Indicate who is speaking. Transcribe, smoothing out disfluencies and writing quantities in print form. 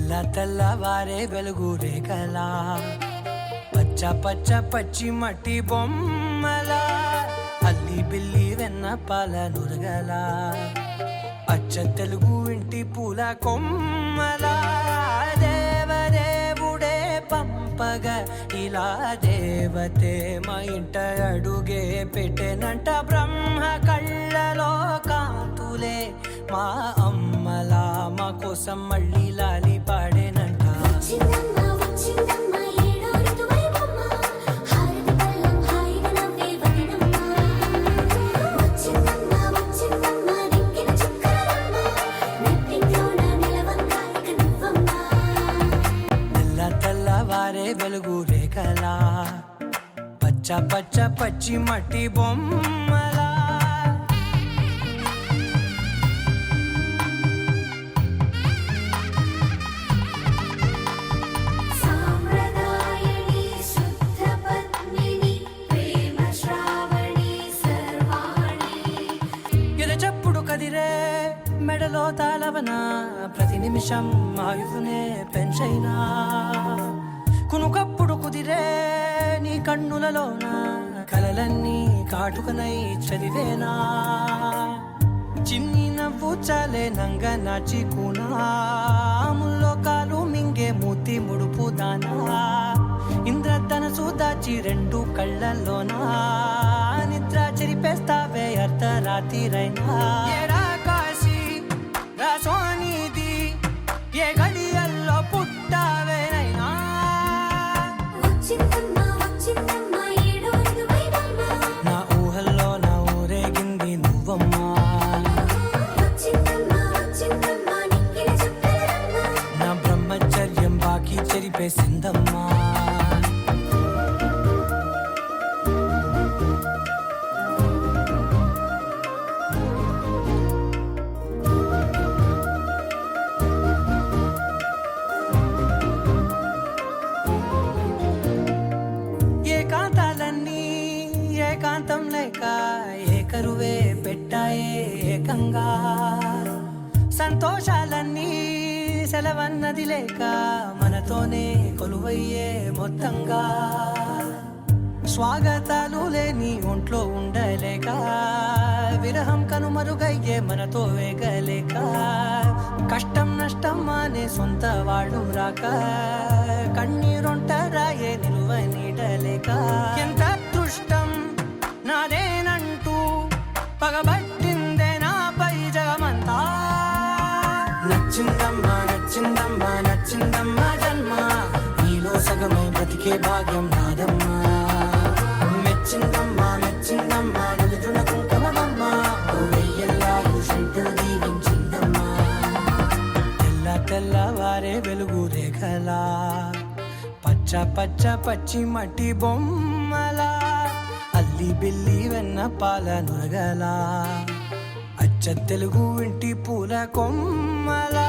Speaker 1: తెల్లవారే వెలుగు రేఖలా పచ్చ పచ్చ పచ్చి మట్టి బొమ్మలా అల్లి బిల్లి వెన్న పాల నురగలా అచ్చ తెలుగు ఇంటి పూల కొమ్మలా దేవదేవుడే పంపగ ఇలా దేవతే మా ఇంట అడుగే పెట్టెనంట బ్రహ్మ కళ్ళలో కాంతులే మా అమ్మలా మా కోసం మళ్ళీ లాలి పాడేనంట. తెల్లవారే వెలుగు రేఖలా పచ్చ పచ్చ పచ్చి మట్టి బొమ్మలా ఎరచప్పుడు కదిరే మెడలో తాళవన ప్రతి నిమిషం ఆయువునే పెంచైనా కునుకప్పుడు కుదిరే నీ కన్నులలోన కలలన్నీ కాటుకనై చదివేనా చిన్ని నవ్వు చాలే నంగ నాచి కూనాముల్లో కాలు మింగే మూతి ముడుపు దానా ఇంద్రధనసు దాచి రెండు కళ్ళల్లోనా నిద్ర చెరిపేస్తావే అర్ధరాత్రిరైనా కాశీ రాసోనిది ఏ గడియల్లో పుట్టావేనైనా నా ఊహల్లో నా ఊరేగింది నువ్వమ్మా నా బ్రహ్మచర్యం బాకీ చెరిపేసిందమ్మా. ఏకాంతాలన్నీ ఏకాంతం లేక ఏకరువే పెట్టాయే ఏకంగా సంతోషాలన్నీ సెలవన్నది లేక మనతోనే కొలువయ్యే మొత్తంగా స్వాగతాలు లేని ఒంట్లో ఉండలేక విరహం కనుమరుగయ్యే మనతో వేగలేక కష్టం నష్టం అనే సొంత వాళ్ళు రాక కన్నీరొంటరాయే నిలువ నీడలేక ఎంత అదృష్టం నాదేనంటూ పగబట్టిందే నాపై జగమంతా నచ్చిందమ్మా నచ్చిందమ్మా నచ్చిందమ్మా జన్మ నీలో సగమై బ్రతికే భాగ్యం నాదమ్మా మెచ్చిందమ్మా మెచ్చిందమ్మా నిలుచున కుంకుమమ్మా వెయ్యల్లాలు శంకరు దీవించిందమ్మా. తెల్లవారే వెలుగు రేఖలా పచ్చ పచ్చ పచ్చి మట్టి బొమ్మలా అల్లి బిల్లి వెన్న పాల నురగలా అచ్చ తెలుగు ఇంటి పూల కొమ్మలా